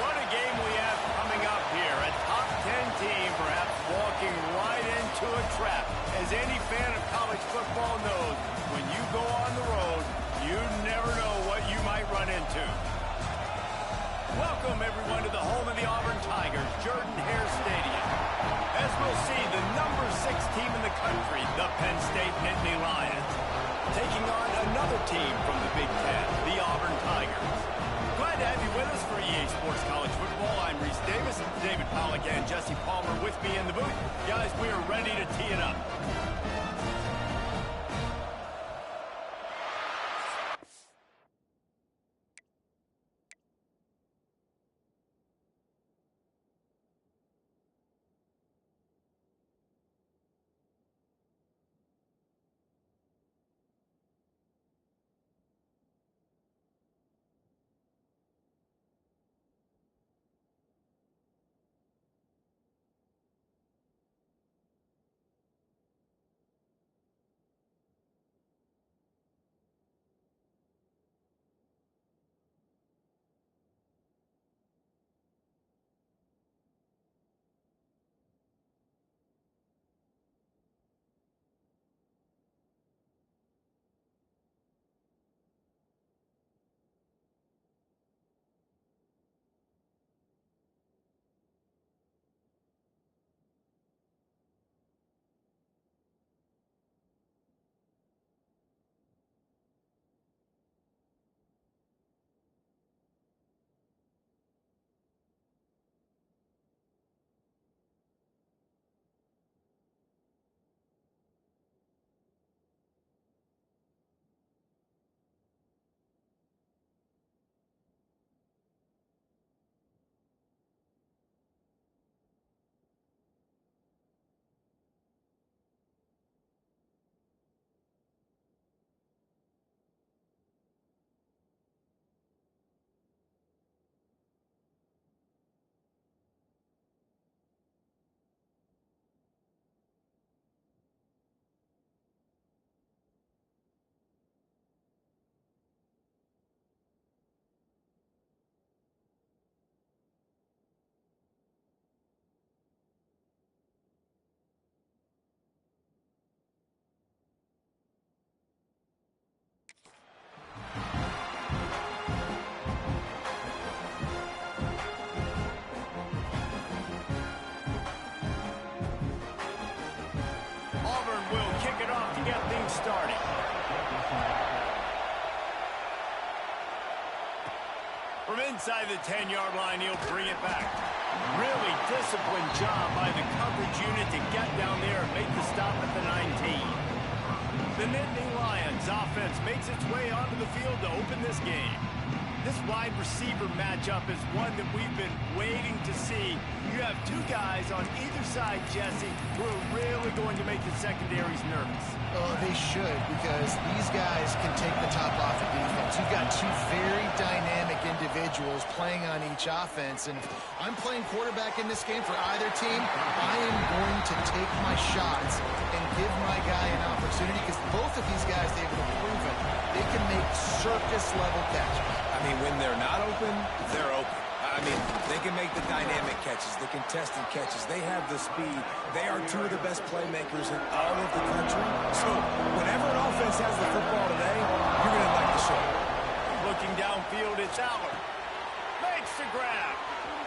What a game we have coming up here. A top 10 team perhaps walking right into a trap. As any fan of college football knows, when you go on the road, you never know what you might run into. Welcome, everyone, to the home of the Auburn Tigers, Jordan-Hare Stadium. As we'll see, the number 6 team in the country, the Penn State Nittany Lions, taking on another team from the Big Ten, the Auburn Tigers. Glad to have you with us for EA Sports College Football. I'm Reese Davis, David Pollack, and Jesse Palmer with me in the booth. Guys, we are ready to tee it up. Starting. From inside the 10-yard line, he'll bring it back. Really disciplined job by the coverage unit to get down there and make the stop at the 19. The Nittany Lions offense makes its way onto the field to open this game. This wide receiver matchup is one that we've been waiting to see. You have two guys on either side, Jesse, who are really going to make the secondaries nervous. Oh, they should, because these guys can take the top off the defense. You've got two very dynamic individuals playing on each offense, and if I'm playing quarterback in this game for either team, I am going to take my shots and give my guy an opportunity, because both of these guys, they've proven they can make circus-level catches. I mean, when they're not open, they're open. I mean, they can make the dynamic catches, the contested catches. They have the speed. They are two of the best playmakers in all of the country. So, whenever an offense has the football today, you're going to like the show. Looking downfield, it's Allen. Makes the grab.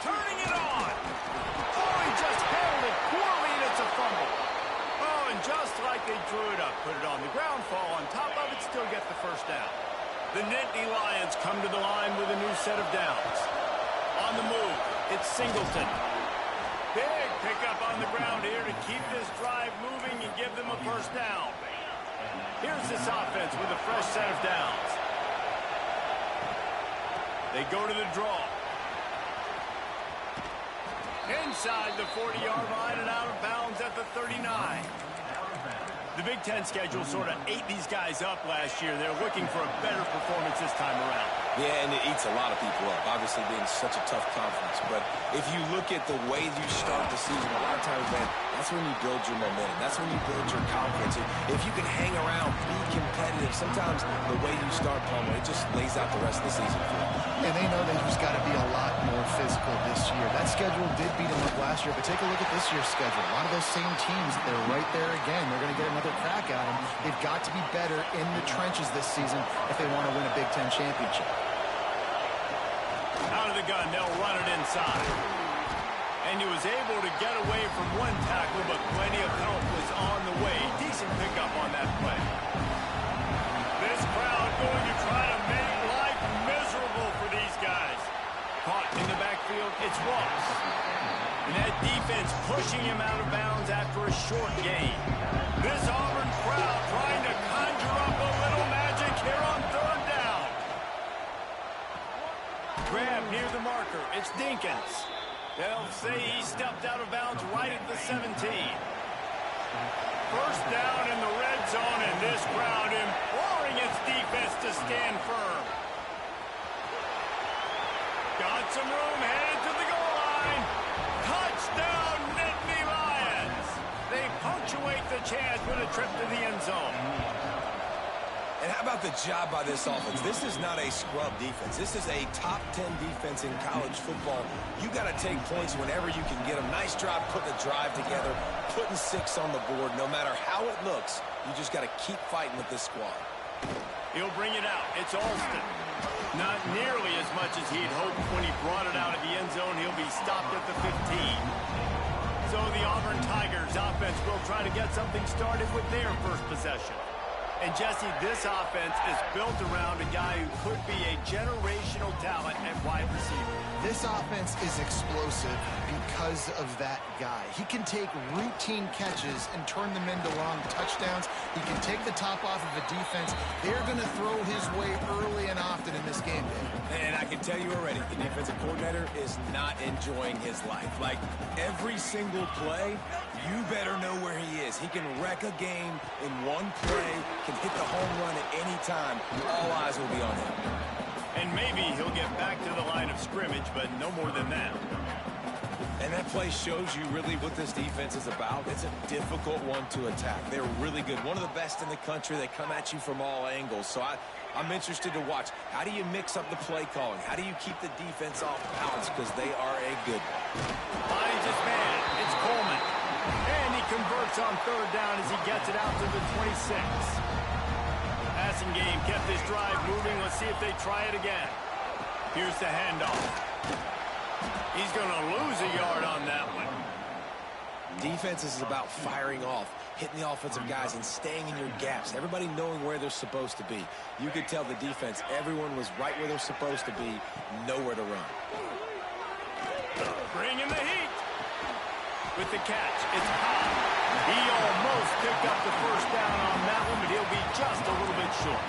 Turning it on. Oh, he just held it poorly, and it's a fumble. Oh, and just like they drew it up, put it on the ground, fall on top of it, still get the first down. The Nittany Lions come to the line with a new set of downs. On the move, it's Singleton. Big pickup on the ground here to keep this drive moving and give them a first down. Here's this offense with a fresh set of downs. They go to the draw. Inside the 40-yard line and out of bounds at the 39. The Big Ten schedule sort of ate these guys up last year. They're looking for a better performance this time around. Yeah, and it eats a lot of people up, obviously being such a tough conference. But if you look at the way you start the season, a lot of times, man, That's when you build your momentum. That's when you build your confidence. If you can hang around, be competitive, sometimes the way you start, Palmer, it just lays out the rest of the season for you. And they know they've just got to be a lot more physical this year. That schedule did beat them up last year, but take a look at this year's schedule. A lot of those same teams, they're right there again. They're going to get another crack at them. They've got to be better in the trenches this season if they want to win a Big Ten championship. Out of the gun, they'll run it inside. And he was able to get away from one tackle, but plenty of help was on the way. Decent pickup on that play. This crowd going to try to make life miserable for these guys. Caught in the backfield, it's Ross. And that defense pushing him out of bounds after a short gain. This Auburn crowd trying to conjure up a little magic here on third down. Grab near the marker, it's Dinkins. They'll say he stepped out of bounds right at the 17. First down in the red zone, and this crowd imploring its defense to stand firm. Got some room, headed to the goal line. Touchdown, Nittany Lions. They punctuate the chance with a trip to the end zone. And how about the job by this offense? This is not a scrub defense. This is a top 10 defense in college football. You got to take points whenever you can get them. Nice job putting the drive together, putting 6 on the board. No matter how it looks, you just got to keep fighting with this squad. He'll bring it out. It's Alston. Not nearly as much as he'd hoped when he brought it out of the end zone. He'll be stopped at the 15. So the Auburn Tigers offense will try to get something started with their first possession. And, Jesse, this offense is built around a guy who could be a generational talent at wide receiver. This offense is explosive because of that guy. He can take routine catches and turn them into long touchdowns. He can take the top off of a defense. They're going to throw his way early and often in this game, Dave. And I can tell you already, the defensive coordinator is not enjoying his life. Like, every single play, you better know where he is. He can wreck a game in one play, can hit the home run at any time. All eyes will be on him. And maybe he'll get back to the line of scrimmage, but no more than that. And that play shows you really what this defense is about. It's a difficult one to attack. They're really good. One of the best in the country. They come at you from all angles. So I'm interested to watch. How do you mix up the play calling? How do you keep the defense off balance? Because they are a good one. Finds his man. It's Coleman. And he converts on third down as he gets it out to the 26. Passing game kept this drive moving. Let's see if they try it again. Here's the handoff. He's going to lose a yard on that one. Defense is about firing off, hitting the offensive guys, and staying in your gaps. Everybody knowing where they're supposed to be. You could tell the defense, everyone was right where they're supposed to be, nowhere to run. Bringing the heat. With the catch, it's Cobb. He almost picked up the first down on that one, but he'll be just a little bit short.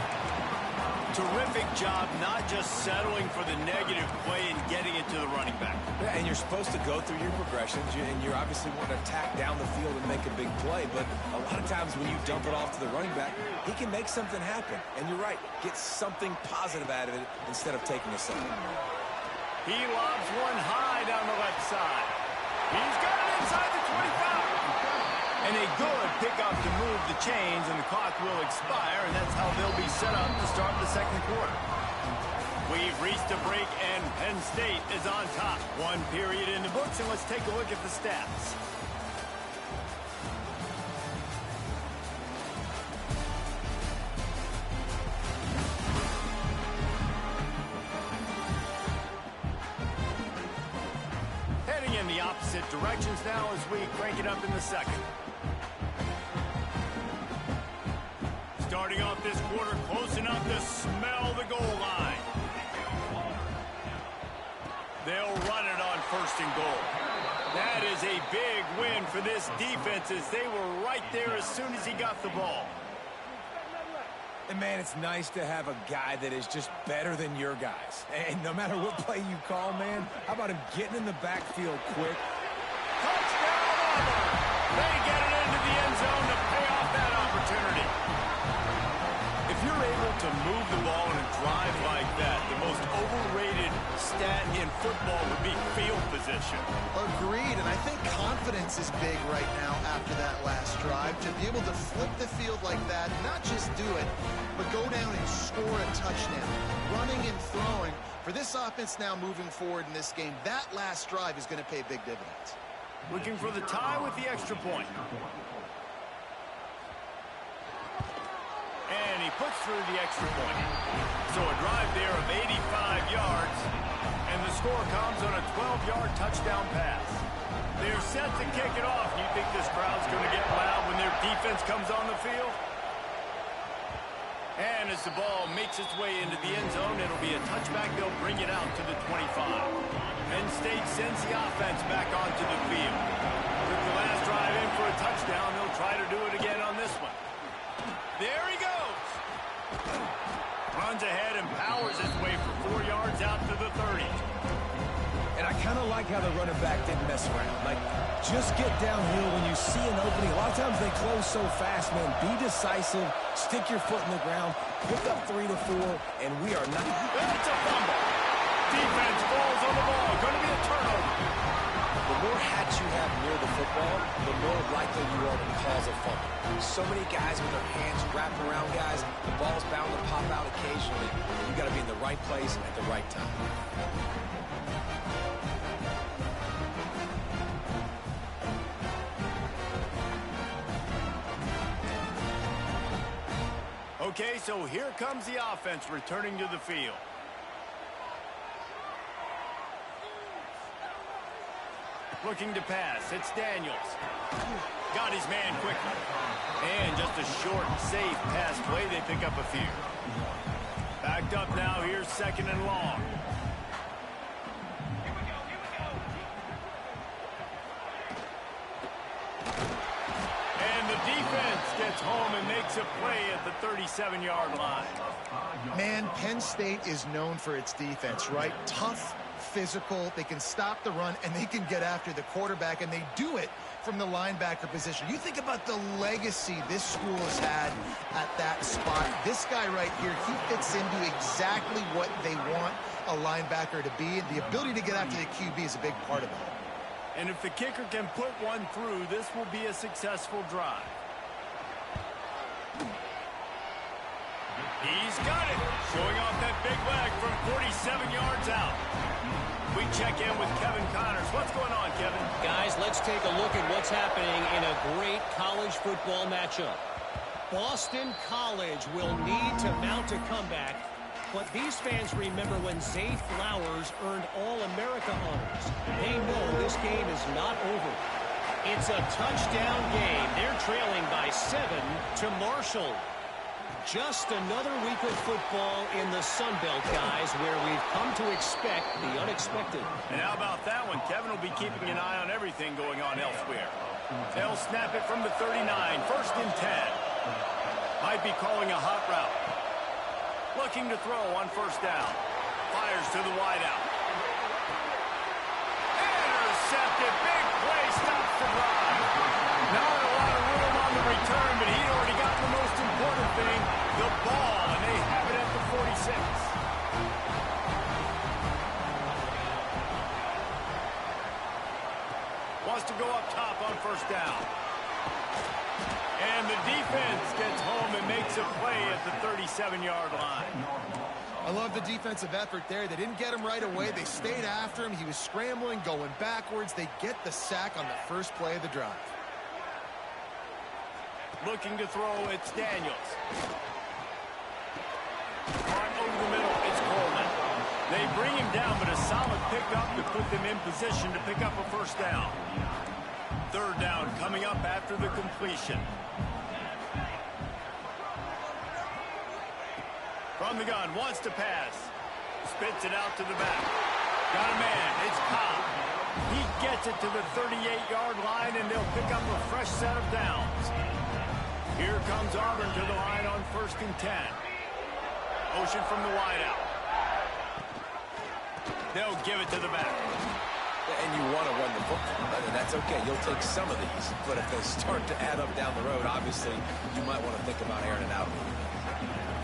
Terrific job not just settling for the negative play and getting it to the running back. Yeah, and you're supposed to go through your progressions, and you're obviously wanting to attack down the field and make a big play, but a lot of times when you dump it off to the running back, he can make something happen. And you're right, get something positive out of it instead of taking a sack. He lobs one high down the left side. He's got it inside the 25. And a good pickup to move the chains, and the clock will expire, and that's how they'll be set up to start the second quarter. We've reached a break, and Penn State is on top. One period in the books, and let's take a look at the stats. Heading in the opposite directions now as we crank it up in the second. Starting off this quarter close enough to smell the goal line. They'll run it on first and goal. That is a big win for this defense as they were right there as soon as he got the ball. And, man, it's nice to have a guy that is just better than your guys. And no matter what play you call, man, how about him getting in the backfield quick? Touchdown, Auburn! They get it into the end zone to pay off that opportunity. If you're able to to move the ball in a drive like that, the most overrated stat in football would be field position. Agreed, and I think confidence is big right now after that last drive. To be able to flip the field like that, not just do it, but go down and score a touchdown, running and throwing. For this offense now moving forward in this game, that last drive is going to pay big dividends. Looking for the tie with the extra point. And he puts through the extra point. So a drive there of 85 yards, and the score comes on a 12-yard touchdown pass. They're set to kick it off. You think this crowd's going to get loud when their defense comes on the field? And as the ball makes its way into the end zone, it'll be a touchback. They'll bring it out to the 25. Penn State sends the offense back onto the field. With the last drive in for a touchdown, they'll try to do it again on this one. There he goes. Runs ahead and powers his way for 4 yards out to the 30. And I kind of like how the running back didn't mess around. Like, just get downhill when you see an opening. A lot of times they close so fast, man. Be decisive. Stick your foot in the ground. Pick up 3 to 4, and we are not. It's a fumble. Defense falls on the ball. Going to be a turnover. The more hats you have near the football, the more likely you are to cause a fumble. So many guys with their hands wrapped around guys. The ball's bound to pop out occasionally. You got to be in the right place at the right time. Okay, so here comes the offense returning to the field. Looking to pass. It's Daniels. Got his man quickly. And just a short, safe pass play. They pick up a few. Backed up now. Here's 2nd and long. And the defense gets home and makes a play at the 37-yard line. Man, Penn State is known for its defense, right? Tough, physical, they can stop the run, and they can get after the quarterback, and they do it from the linebacker position. You think about the legacy this school has had at that spot. This guy right here, he fits into exactly what they want a linebacker to be, and the ability to get after the QB is a big part of it. And if the kicker can put one through, this will be a successful drive. He's got it. Showing off that big leg from 47 yards out. We check in with Kevin Connors. What's going on, Kevin? Guys, let's take a look at what's happening in a great college football matchup. Boston College will need to mount a comeback, but these fans remember when Zay Flowers earned All-America honors. They know this game is not over. It's a touchdown game. They're trailing by 7 to Marshall. Just another week of football in the Sun Belt, guys, where we've come to expect the unexpected. And how about that one? Kevin will be keeping an eye on everything going on elsewhere. They'll snap it from the 39, 1st and 10. Might be calling a hot route. Looking to throw on 1st down. Fires to the wideout. Intercepted. Big play. Stops the drive. Not a lot of room on the return, but he already got the most important thing, the ball, and they have it at the 46. Wants to go up top on 1st down. And the defense gets home and makes a play at the 37-yard line. I love the defensive effort there. They didn't get him right away. They stayed after him. He was scrambling, going backwards. They get the sack on the first play of the drive. Looking to throw, it's Daniels. On over the middle, it's Coleman. They bring him down, but a solid pickup to put them in position to pick up a 1st down. 3rd down coming up after the completion. From the gun, wants to pass. Spits it out to the back. Got a man, it's Cobb. He gets it to the 38-yard line, and they'll pick up a fresh set of downs. Here comes Auburn to the line on 1st and 10. Motion from the wideout. They'll give it to the back. And you want to run the football, and that's okay. You'll take some of these, but if they start to add up down the road, obviously, you might want to think about airing it out.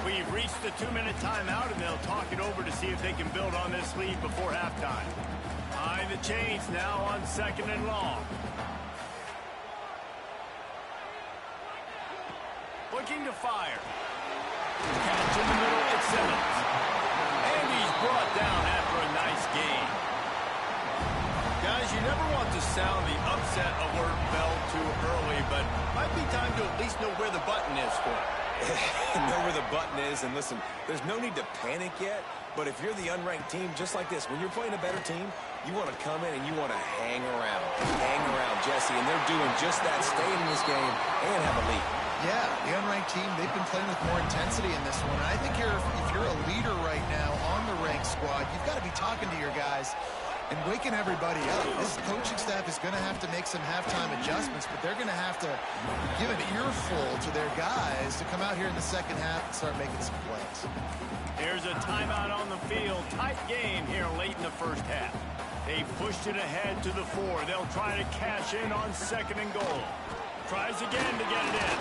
We've reached the 2-minute timeout, and they'll talk it over to see if they can build on this lead before halftime. Behind the chains now on 2nd and long. Looking to fire. Catch in the middle, it's Simmons. And he's brought down after a nice gain. Guys, you never want to sound the upset alert bell too early, but might be time to at least know where the button is for it. Know where the button is, and listen, there's no need to panic yet, but if you're the unranked team, just like this, when you're playing a better team, you want to come in and you want to hang around. Hang around, Jesse, and they're doing just that, staying in this game and have a lead. Yeah, the unranked team, they've been playing with more intensity in this one. I think if you're a leader right now on the ranked squad, you've got to be talking to your guys and waking everybody up. This coaching staff is going to have to make some halftime adjustments, but they're going to have to give an earful to their guys to come out here in the second half and start making some plays. Here's a timeout on the field. Tight game here late in the first half. They pushed it ahead to the 4. They'll try to cash in on 2nd and goal. Tries again to get it in.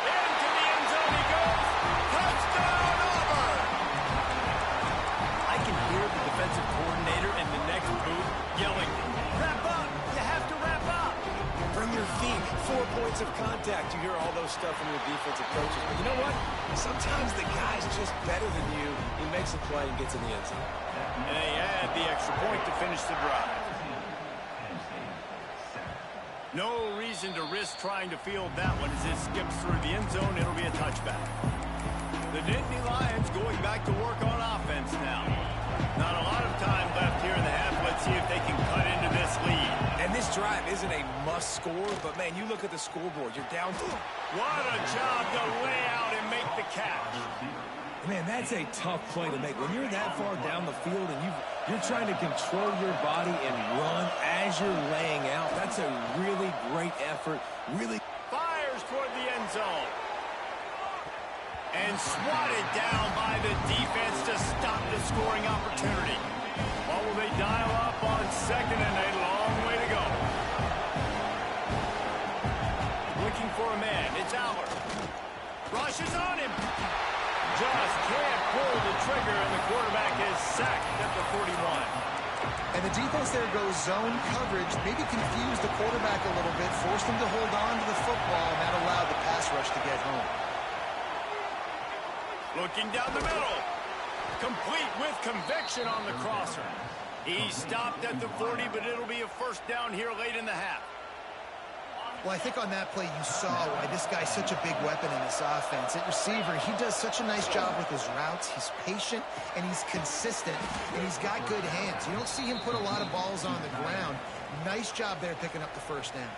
Into the end zone he goes. Touchdown, Auburn! I can hear the defensive coordinator in the next booth yelling, "Wrap up! You have to wrap up!" Bring your feet, 4 points of contact. You hear all those stuff from your defensive coaches. But you know what? Sometimes the guy's just better than you. He makes a play and gets in the end zone. And they add the extra point to finish the drive. No reason to risk trying to field that one as it skips through the end zone. It'll be a touchback. The Nittany Lions going back to work on offense now. Not a lot of time left here in the half. Let's see if they can cut into this lead. And this drive isn't a must score, but man, you look at the scoreboard, you're down. What a job to lay out and make the catch. Man, that's a tough play to make. When you're that far down the field and you're trying to control your body and run as you're laying out, that's a really great effort. Really fires toward the end zone. And swatted down by the defense to stop the scoring opportunity. What will they dial up on 2nd and a long way to go? Looking for a man. It's Allard. Rushes on him. Just can't pull the trigger, and the quarterback is sacked at the 41. And the defense there goes zone coverage, maybe confused the quarterback a little bit, forced him to hold on to the football, and that allowed the pass rush to get home. Looking down the middle. Complete with conviction on the crosser. He stopped at the 40, but it'll be a first down here late in the half. Well, I think on that play you saw why this guy's such a big weapon in this offense. At receiver, he does such a nice job with his routes. He's patient, and he's consistent, and he's got good hands. You don't see him put a lot of balls on the ground. Nice job there picking up the first down.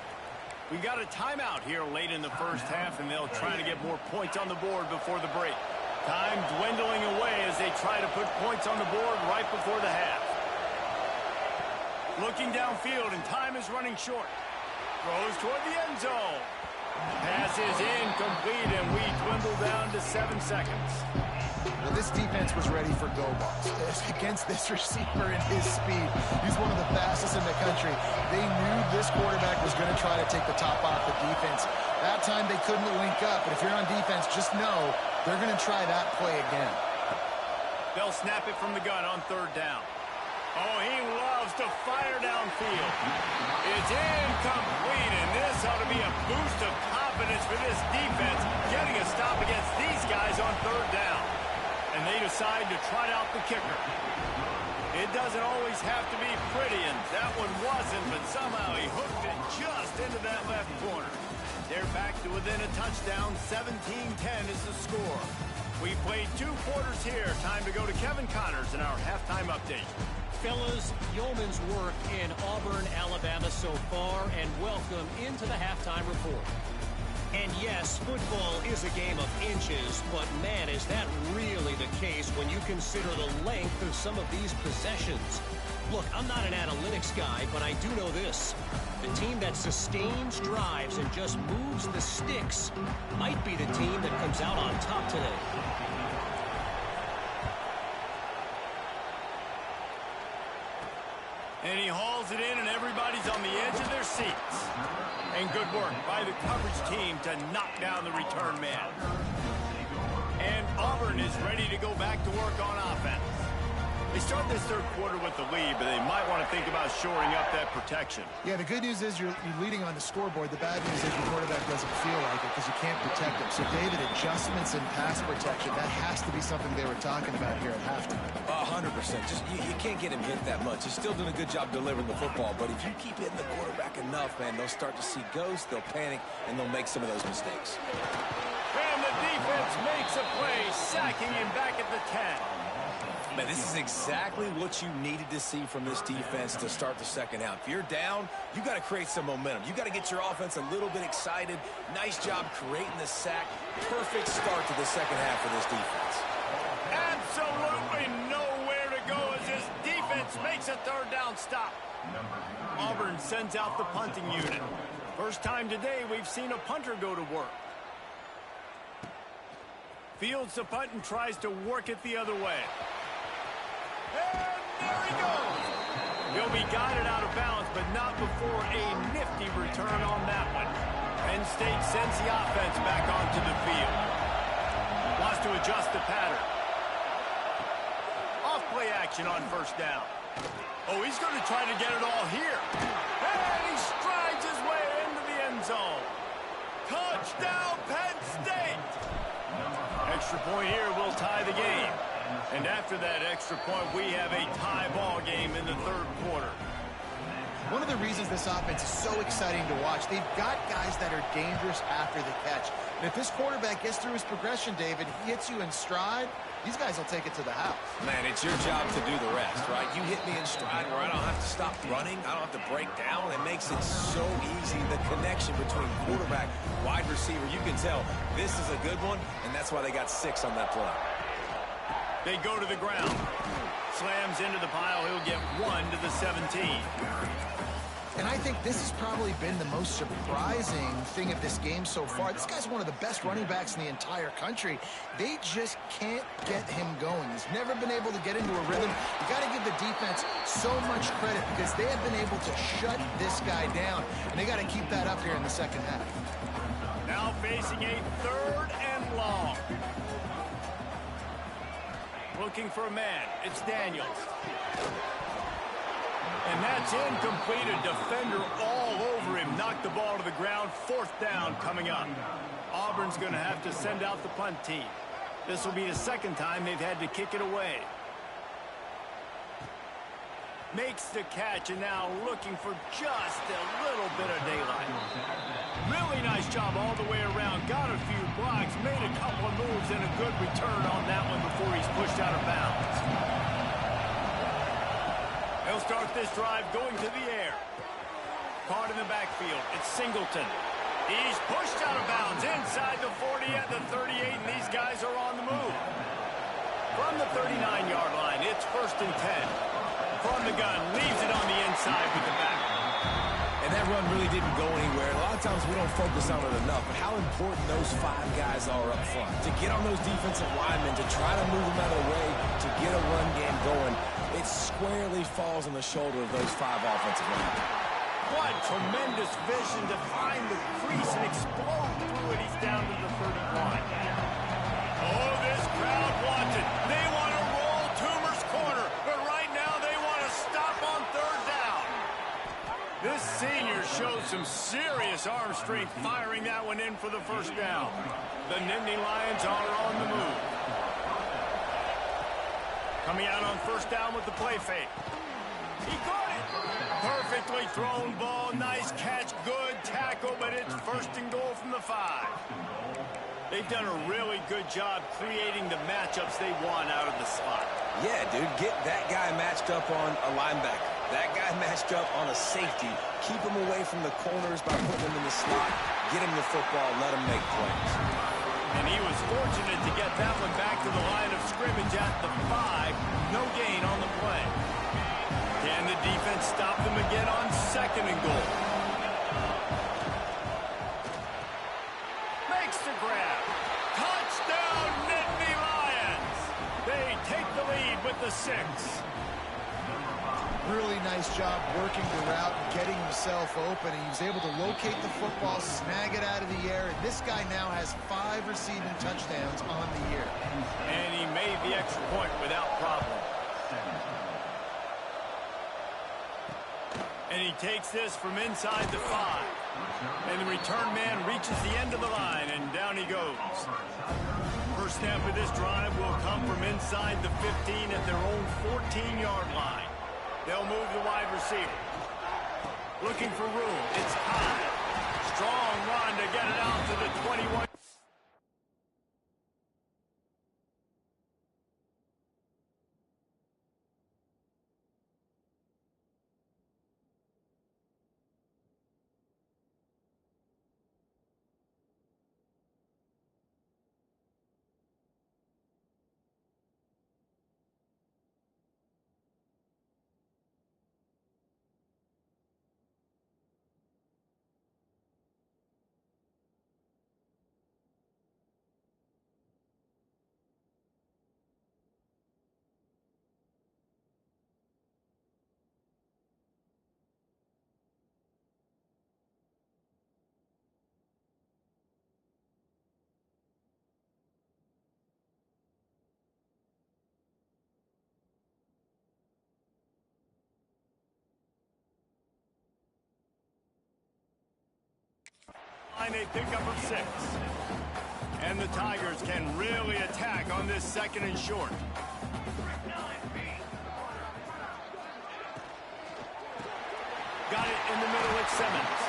We got a timeout here late in the first half, and they'll try to get more points on the board before the break. Time dwindling away as they try to put points on the board right before the half. Looking downfield, and time is running short. Throws toward the end zone. Pass is incomplete, and we dwindle down to 7 seconds. Well, this defense was ready for go balls. Against this receiver and his speed, he's one of the fastest in the country. They knew this quarterback was going to try to take the top off the defense. That time they couldn't link up, but if you're on defense, just know they're going to try that play again. They'll snap it from the gun on 3rd down. Oh, he loves to fire downfield. It's incomplete, and this ought to be a boost of confidence for this defense, getting a stop against these guys on 3rd down. And they decide to trot out the kicker. It doesn't always have to be pretty, and that one wasn't, but somehow he hooked it just into that left corner. They're back to within a touchdown. 17-10 is the score. We played 2 quarters here. Time to go to Kevin Connors in our halftime update. Fellas, yeoman's work in Auburn, Alabama so far, and welcome into the halftime report. And yes, football is a game of inches, but man, is that really the case when you consider the length of some of these possessions. Look, I'm not an analytics guy, but I do know this. The team that sustains drives and just moves the sticks might be the team that comes out on top today. And he hauls it in, and everybody's on the edge of their seats. And good work by the coverage team to knock down the return man. Auburn is ready to go back to work on offense. They start this third quarter with the lead, but they might want to think about shoring up that protection. Yeah, the good news is you're leading on the scoreboard. The bad news is your quarterback doesn't feel like it because you can't protect him. So, David, adjustments in pass protection, that has to be something they were talking about here at halftime. 100%. Just you can't get him hit that much. He's still doing a good job delivering the football, but if you keep hitting the quarterback enough, man, they'll start to see ghosts, they'll panic, and they'll make some of those mistakes. And the defense makes a play, sacking him back at the 10. Man, this is exactly what you needed to see from this defense to start the second half. If you're down, you got to create some momentum. You got to get your offense a little bit excited. Nice job creating the sack. Perfect start to the second half of this defense. Absolutely nowhere to go as this defense makes a third down stop. Auburn sends out the punting unit. First time today we've seen a punter go to work. Fields the punt and tries to work it the other way. And there he goes. He'll be guided out of bounds, but not before a nifty return on that one. Penn State sends the offense back onto the field. Wants to adjust the pattern. Off-play action on first down. Oh, he's going to try to get it all here. And he strides his way into the end zone. Touchdown, Penn State! Extra point here will tie the game. And after that extra point, we have a tie ball game in the third quarter. One of the reasons this offense is so exciting to watch, they've got guys that are dangerous after the catch. And if this quarterback gets through his progression, David, he hits you in stride, these guys will take it to the house. Man, it's your job to do the rest, right? You hit me in stride where I don't have to stop running. I don't have to break down. It makes it so easy. The connection between quarterback, wide receiver, you can tell this is a good one, and that's why they got 6 on that play. They go to the ground. Slams into the pile. He'll get 1 to the 17. And I think this has probably been the most surprising thing of this game so far. This guy's one of the best running backs in the entire country. They just can't get him going. He's never been able to get into a rhythm. You got to give the defense so much credit because they have been able to shut this guy down. And they got to keep that up here in the second half. Now facing a third and long. Looking for a man. It's Daniels. And that's incomplete. A defender all over him. Knocked the ball to the ground. Fourth down coming up. Auburn's going to have to send out the punt team. This will be the second time they've had to kick it away. Makes the catch and now looking for just a little bit of daylight. Really nice job all the way around. Got a few blocks, made a couple of moves, and a good return on that one before he's pushed out of bounds. He'll start this drive going to the air. Caught in the backfield. It's Singleton. He's pushed out of bounds inside the 40 at the 38, and these guys are on the move. From the 39-yard line, it's 1st and 10. From the gun, leaves it on the inside with the back. And that run really didn't go anywhere. A lot of times we don't focus on it enough, but how important those 5 guys are up front. To get on those defensive linemen, to try to move them out of the way, to get a run game going, it squarely falls on the shoulder of those 5 offensive linemen. What tremendous vision to find the crease and explode through it. He's down to the 31. Oh, this crowd wants it. They want to roll Toomer's corner, but right now they want to stop on third down. This senior shows some serious arm strength firing that one in for the first down. The Nittany Lions are on the move. Coming out on first down with the play fake. He caught it. Perfectly thrown ball. Nice catch. Good tackle, but it's 1st and goal from the 5. They've done a really good job creating the matchups they want out of the slot. Yeah, dude, get that guy matched up on a linebacker. That guy matched up on a safety. Keep him away from the corners by putting him in the slot. Get him the football. Let him make plays. And he was fortunate to get that one back to the line of scrimmage at the 5. No gain on the play. Can the defense stop them again on 2nd and goal? Makes the grab. Touchdown, Nittany Lions. They take the lead with the 6. Really nice job working the route and getting himself open. He was able to locate the football, snag it out of the air. And this guy now has 5 5 receiving touchdowns on the year. And he made the extra point without problem. And he takes this from inside the 5. And the return man reaches the end of the line, and down he goes. First snap of this drive will come from inside the 15 at their own 14-yard line. They'll move the wide receiver. Looking for room. It's high. Strong run to get it out to the 21. They pick up of 6. And the Tigers can really attack on this 2nd and short. Got it in the middle at Simmons.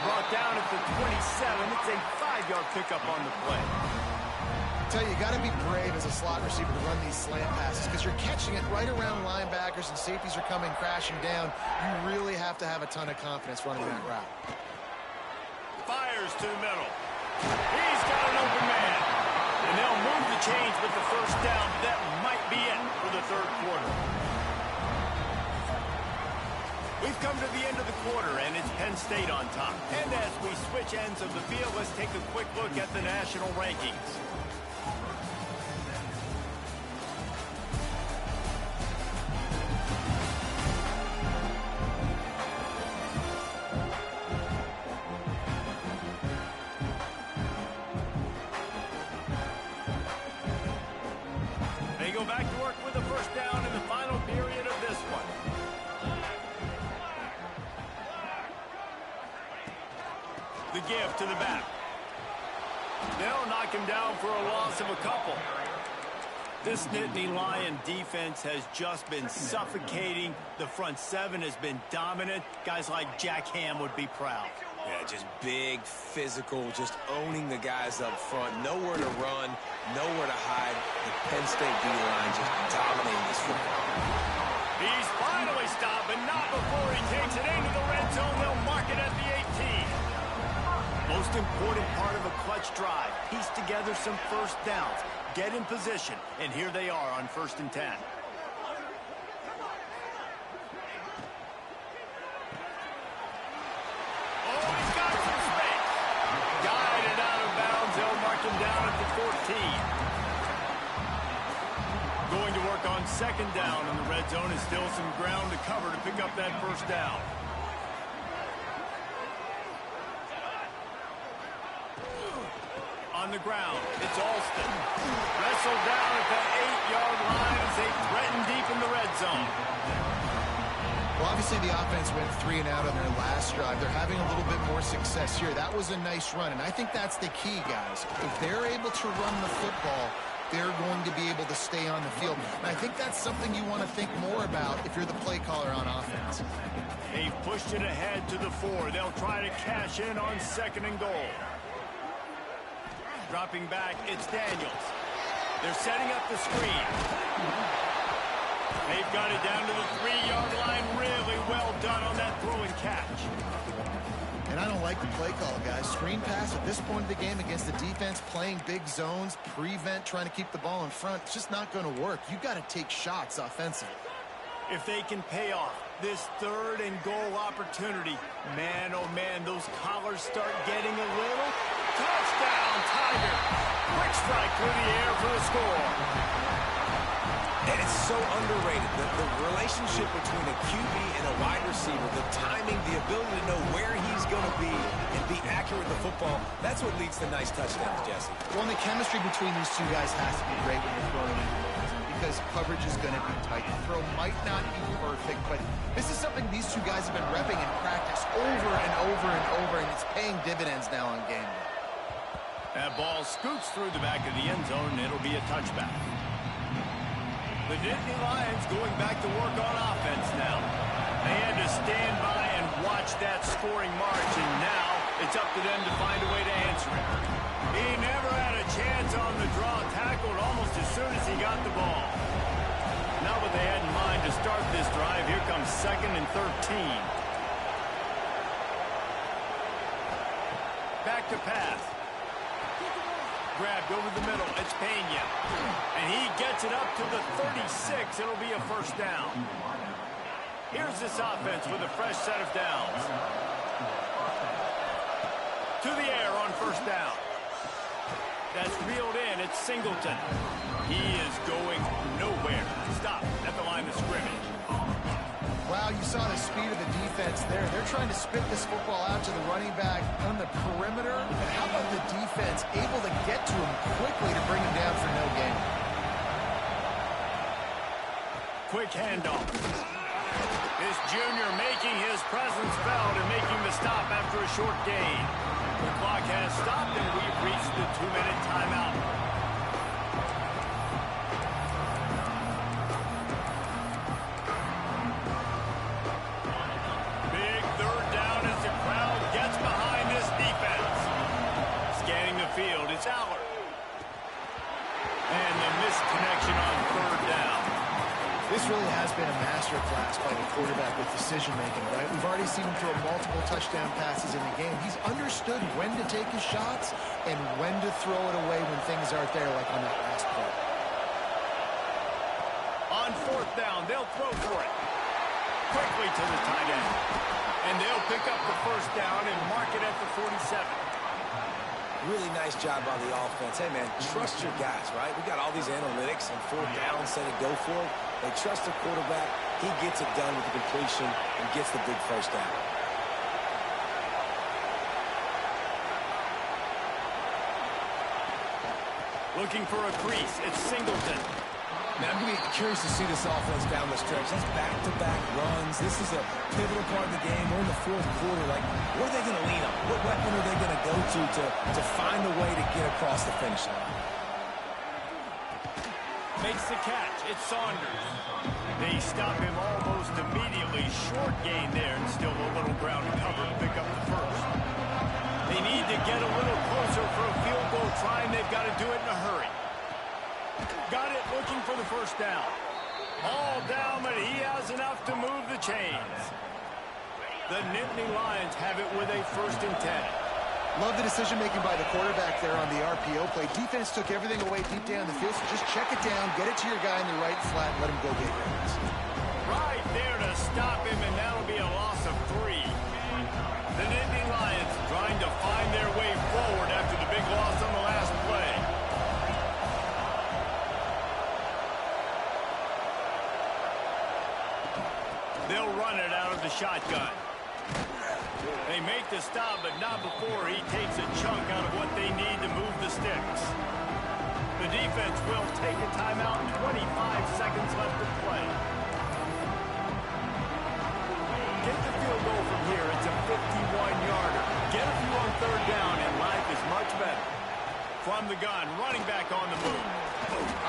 Brought down at the 27. It's a 5-yard pickup on the play. I tell you, you got to be brave as a slot receiver to run these slant passes because you're catching it right around linebackers and safeties are coming crashing down. You really have to have a ton of confidence running that route. Fires to the middle. He's got an open man. And they'll move the chains with the first down. That might be it for the 3rd quarter. We've come to the end of the quarter, and it's Penn State on top. And as we switch ends of the field, let's take a quick look at the national rankings. The give to the back. They'll knock him down for a loss of a couple. This Nittany Lion defense has just been suffocating. The front 7 has been dominant. Guys like Jack Ham would be proud. Yeah, just big, physical, just owning the guys up front. Nowhere to run, nowhere to hide. The Penn State D-line just dominating this football. He's finally stopped, but not before he takes it into the red zone. They'll mark it at the 18. Most important part of a clutch drive. Piece together some first downs. Get in position. And here they are on 1st and 10. Oh, he's got some space. Guided out of bounds. They'll mark him down at the 14. Going to work on 2nd down in the red zone. Is still some ground to cover to pick up that first down. On the ground, it's Alston. Wrestled down at the 8-yard line as they threaten deep in the red zone. Well, obviously the offense went 3 and out on their last drive. They're having a little bit more success here. That was a nice run, and I think that's the key, guys. If they're able to run the football, they're going to be able to stay on the field. And I think that's something you want to think more about if you're the play caller on offense. They've pushed it ahead to the 4. They'll try to cash in on 2nd and goal. Dropping back, it's Daniels. They're setting up the screen. They've got it down to the 3-yard line. Really well done on that throw and catch. And I don't like the play call, guys. Screen pass at this point of the game against the defense, playing big zones, prevent, trying to keep the ball in front. It's just not going to work. You've got to take shots offensively. If they can pay off this 3rd and goal opportunity, man, oh man, those collars start getting a little. Touchdown, Tiger. Quick strike through the air for the score. And it's so underrated. The relationship between a QB and a wide receiver, the timing, the ability to know where he's going to be and be accurate with the football, that's what leads to nice touchdowns, Jesse. Well, and the chemistry between these two guys has to be great when you're throwing into because coverage is going to be tight. The throw might not be perfect, but this is something these two guys have been repping in practice over and over and over, and it's paying dividends now on game day. That ball scoots through the back of the end zone, and it'll be a touchback. The Nittany Lions going back to work on offense now. They had to stand by and watch that scoring march, and now it's up to them to find a way to answer it. He never had a chance on the draw, tackled almost as soon as he got the ball. Not what they had in mind to start this drive. Here comes 2nd and 13. Back to pass. Grabbed over the middle. It's Pena. And he gets it up to the 36. It'll be a first down. Here's this offense with a fresh set of downs. To the air on first down. That's reeled in. It's Singleton. He is going nowhere. Stop at the line of scrimmage. Wow, you saw the speed of the defense there. They're trying to spit this football out to the running back on the perimeter. And how about the defense able to get to him quickly to bring him down for no gain? Quick handoff. This junior making his presence felt and making the stop after a short gain. The clock has stopped, and we've reached the 2-minute timeout. Big third down as the crowd gets behind this defense. Scanning the field, it's Aller. And the missed connection on third down. This really has been a masterclass by the quarterback with decision-making, right? We've already seen him throw multiple touchdown passes in the game. He's understood when to take his shots and when to throw it away when things aren't there, like on that last play. On fourth down, they'll throw for it. Quickly to the tight end. And they'll pick up the first down and mark it at the 47. Really nice job on the offense. Hey, man, trust your guys, right? We got all these analytics and fourth down, set it, go for it. They trust the quarterback. He gets it done with the completion and gets the big first down. Looking for a crease. It's Singleton. Now, I'm going to be curious to see this offense down the stretch. That's back-to-back runs. This is a pivotal part of the game. We're in the fourth quarter. Like, what are they going to lean on? What weapon are they going to go to find a way to get across the finish line? Makes the catch. It's Saunders. They stop him almost immediately. Short gain there, and still a little ground to cover to pick up the first. They need to get a little closer for a field goal try, and they've got to do it in a hurry. Got it, looking for the first down. All down, but he has enough to move the chains. The Nittany Lions have it with a 1st and 10. Love the decision-making by the quarterback there on the RPO play. Defense took everything away deep down the field, so just check it down, get it to your guy in the right flat, and let him go get yards. Right there to stop him, and that'll be a loss of 3. The Nittany Lions trying to find their way forward after the big loss on the last play. They'll run it out of the shotgun. They make the stop, but not before he takes a chunk out of what they need to move the sticks. The defense will take a timeout. 25 seconds left to play. Get the field goal from here. It's a 51-yarder. Get a few on third down, and life is much better. From the gun, running back on the move.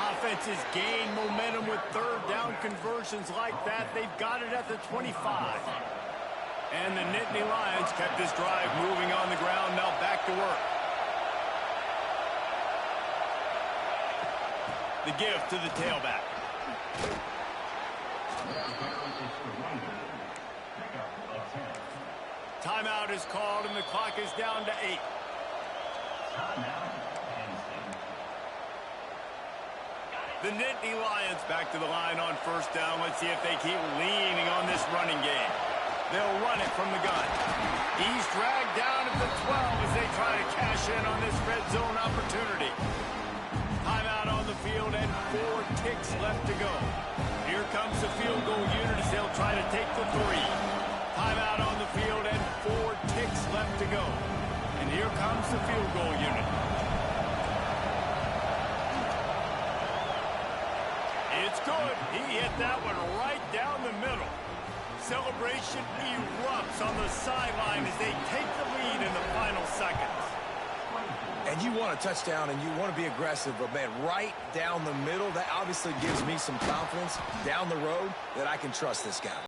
Offenses gain momentum with third down conversions like that. They've got it at the 25. And the Nittany Lions kept this drive moving on the ground. Now back to work. The give to the tailback. Timeout is called, and the clock is down to 8. The Nittany Lions back to the line on first down. Let's see if they keep leaning on this running game. They'll run it from the gun. He's dragged down at the 12 as they try to cash in on this red zone opportunity. Timeout on the field and 4 ticks left to go. try to take the three. Timeout on the field and 4 ticks left to go. And here comes the field goal unit. It's good. He hit that one right down the middle. Celebration erupts on the sideline as they take the lead in the final seconds. And you want a touchdown and you want to be aggressive, but man, right down the middle, that obviously gives me some confidence down the road that I can trust this guy.